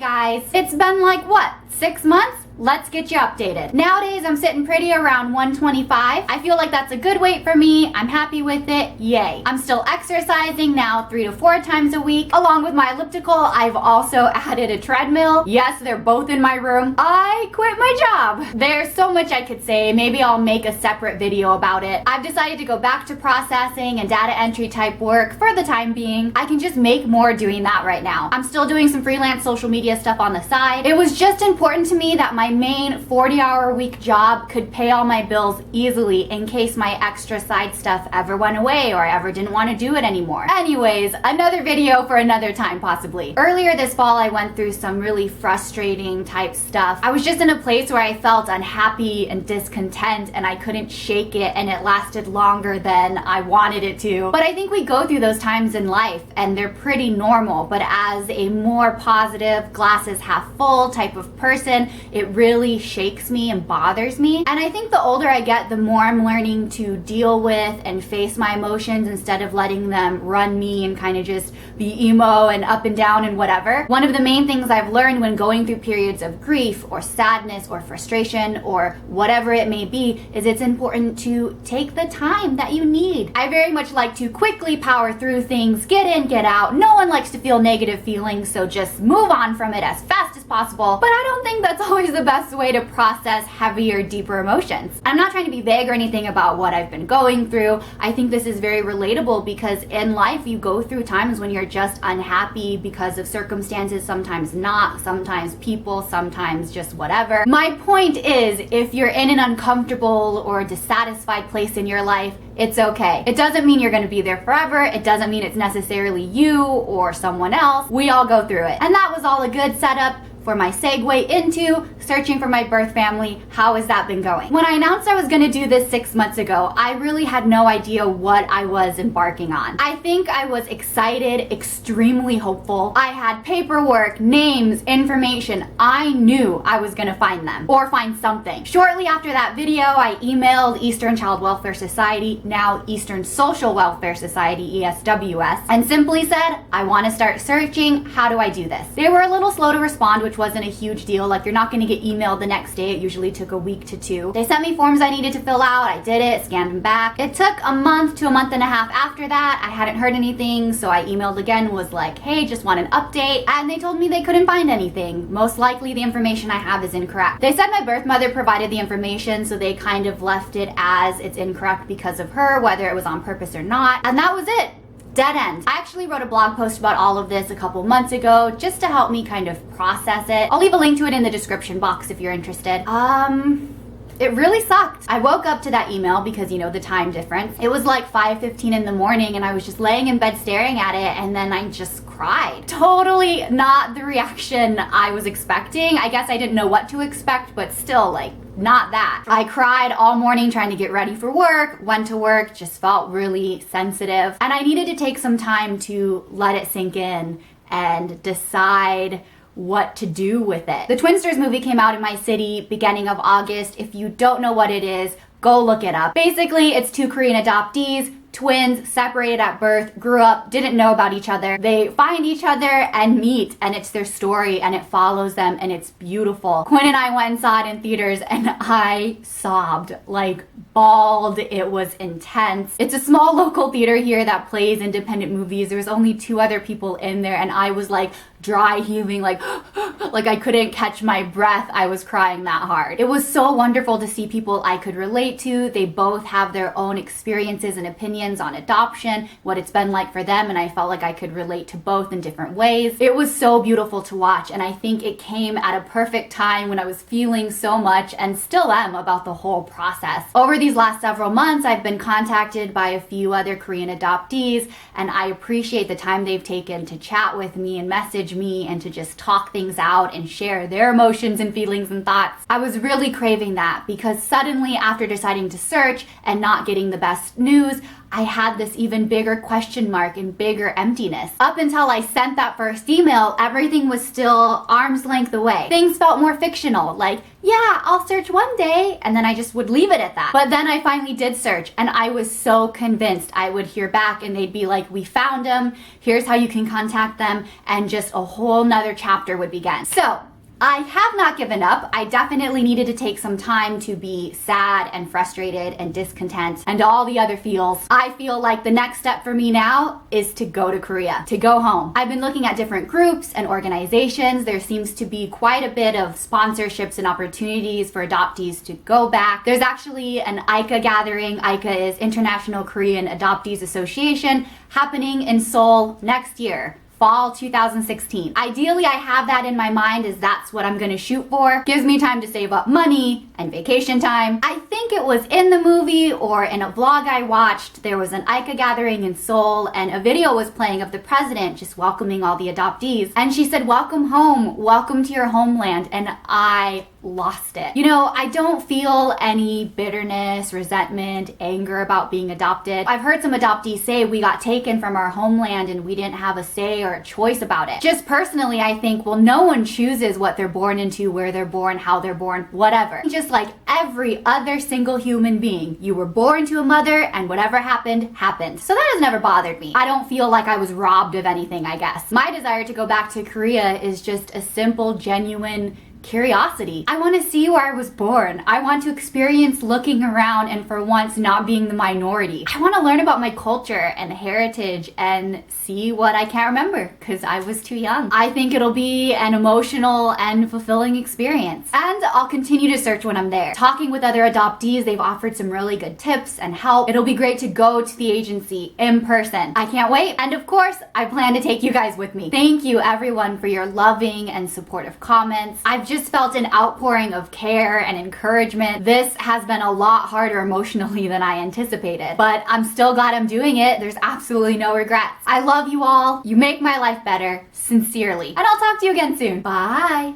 guys, it's been like what, 6 months? Let's get you updated. Nowadays, I'm sitting pretty around 125. I feel like that's a good weight for me. I'm happy with it. Yay. I'm still exercising now 3 to 4 times a week. Along with my elliptical, I've also added a treadmill. Yes, they're both in my room. I quit my job. There's so much I could say. Maybe I'll make a separate video about it. I've decided to go back to processing and data entry type work for the time being. I can just make more doing that right now. I'm still doing some freelance social media stuff on the side. It was just important to me that my main 40-hour-a-week job could pay all my bills easily in case my extra side stuff ever went away or I ever didn't want to do it anymore. Anyways, another video for another time possibly. Earlier this fall, I went through some really frustrating type stuff. I was just in a place where I felt unhappy and discontent and I couldn't shake it, and it lasted longer than I wanted it to. But I think we go through those times in life and they're pretty normal, but as a more positive, glasses half full type of person, it really shakes me and bothers me. And I think the older I get, the more I'm learning to deal with and face my emotions instead of letting them run me and kind of just be emo and up and down and whatever. One of the main things I've learned when going through periods of grief or sadness or frustration or whatever it may be is it's important to take the time that you need. I very much like to quickly power through things, get in, get out. No one likes to feel negative feelings, so just move on from it as fast as possible. But I don't think that's always the best way to process heavier, deeper emotions. I'm not trying to be vague or anything about what I've been going through. I think this is very relatable because in life you go through times when you're just unhappy because of circumstances, sometimes not, sometimes people, sometimes just whatever. My point is, if you're in an uncomfortable or dissatisfied place in your life, it's okay. It doesn't mean you're going to be there forever. It doesn't mean it's necessarily you or someone else. We all go through it. And that was all a good setup for my segue into searching for my birth family. How has that been going? When I announced I was gonna do this 6 months ago, I really had no idea what I was embarking on. I think I was excited, extremely hopeful. I had paperwork, names, information. I knew I was gonna find them or find something. Shortly after that video, I emailed Eastern Child Welfare Society, now Eastern Social Welfare Society, ESWS, and simply said, I wanna start searching. How do I do this? They were a little slow to respond, which wasn't a huge deal. Like, you're not going to get emailed the next day. It usually took a week to 2. They sent me forms I needed to fill out. I did it, scanned them back. It took a month to a month and a half after that. I hadn't heard anything, so I emailed again, was like, hey, just want an update. And they told me they couldn't find anything. Most likely the information I have is incorrect. They said my birth mother provided the information, so they kind of left it as it's incorrect because of her, whether it was on purpose or not. And that was it. Dead end. I actually wrote a blog post about all of this a couple months ago just to help me kind of process it. I'll leave a link to it in the description box if you're interested. It really sucked. I woke up to that email because, you know, the time difference. It was like 5:15 in the morning and I was just laying in bed staring at it, and then I just cried. Totally not the reaction I was expecting. I guess I didn't know what to expect, but still, like, not that. I cried all morning trying to get ready for work, went to work, just felt really sensitive. And I needed to take some time to let it sink in and decide what to do with it. The Twinsters movie came out in my city beginning of August. If you don't know what it is, go look it up. Basically, it's 2 Korean adoptees, twins, separated at birth, grew up, didn't know about each other. They find each other and meet, and it's their story, and it follows them, and it's beautiful. Quinn and I went and saw it in theaters, and I sobbed, like bawled. It was intense. It's a small local theater here that plays independent movies. There's only 2 other people in there, and I was like dry heaving, like I couldn't catch my breath. I was crying that hard. It was so wonderful to see people I could relate to. They both have their own experiences and opinions on adoption, what it's been like for them, and I felt like I could relate to both in different ways. It was so beautiful to watch, and I think it came at a perfect time when I was feeling so much, and still am, about the whole process. Over these last several months, I've been contacted by a few other Korean adoptees, and I appreciate the time they've taken to chat with me and message me and to just talk things out and share their emotions and feelings and thoughts. I was really craving that because suddenly, after deciding to search and not getting the best news, I had this even bigger question mark and bigger emptiness. Up until I sent that first email, everything was still arm's length away. Things felt more fictional, like, yeah, I'll search one day, and then I just would leave it at that. But then I finally did search, and I was so convinced I would hear back, and they'd be like, we found them, here's how you can contact them, and just a whole nother chapter would begin. So, I have not given up. I definitely needed to take some time to be sad and frustrated and discontent and all the other feels. I feel like the next step for me now is to go to Korea, to go home. I've been looking at different groups and organizations. There seems to be quite a bit of sponsorships and opportunities for adoptees to go back. There's actually an ICA gathering. ICA is International Korean Adoptees Association, happening in Seoul next year. Fall 2016. Ideally, I have that in my mind as that's what I'm gonna shoot for. Gives me time to save up money and vacation time. I think it was in the movie or in a vlog I watched, there was an ICA gathering in Seoul and a video was playing of the president just welcoming all the adoptees. And she said, welcome home, welcome to your homeland. And I lost it. You know, I don't feel any bitterness, resentment, anger about being adopted. I've heard some adoptees say we got taken from our homeland and we didn't have a say or a choice about it. Just personally, I think, well, no one chooses what they're born into, where they're born, how they're born, whatever. Just like every other single human being, you were born to a mother and whatever happened, happened. So that has never bothered me. I don't feel like I was robbed of anything, I guess. My desire to go back to Korea is just a simple, genuine curiosity. I want to see where I was born. I want to experience looking around and for once not being the minority. I want to learn about my culture and heritage and see what I can't remember because I was too young. I think it'll be an emotional and fulfilling experience. And I'll continue to search when I'm there. Talking with other adoptees, they've offered some really good tips and help. It'll be great to go to the agency in person. I can't wait. And of course, I plan to take you guys with me. Thank you everyone for your loving and supportive comments. I've just felt an outpouring of care and encouragement. This has been a lot harder emotionally than I anticipated, but I'm still glad I'm doing it. There's absolutely no regrets. I love you all. You make my life better, sincerely. And I'll talk to you again soon. Bye.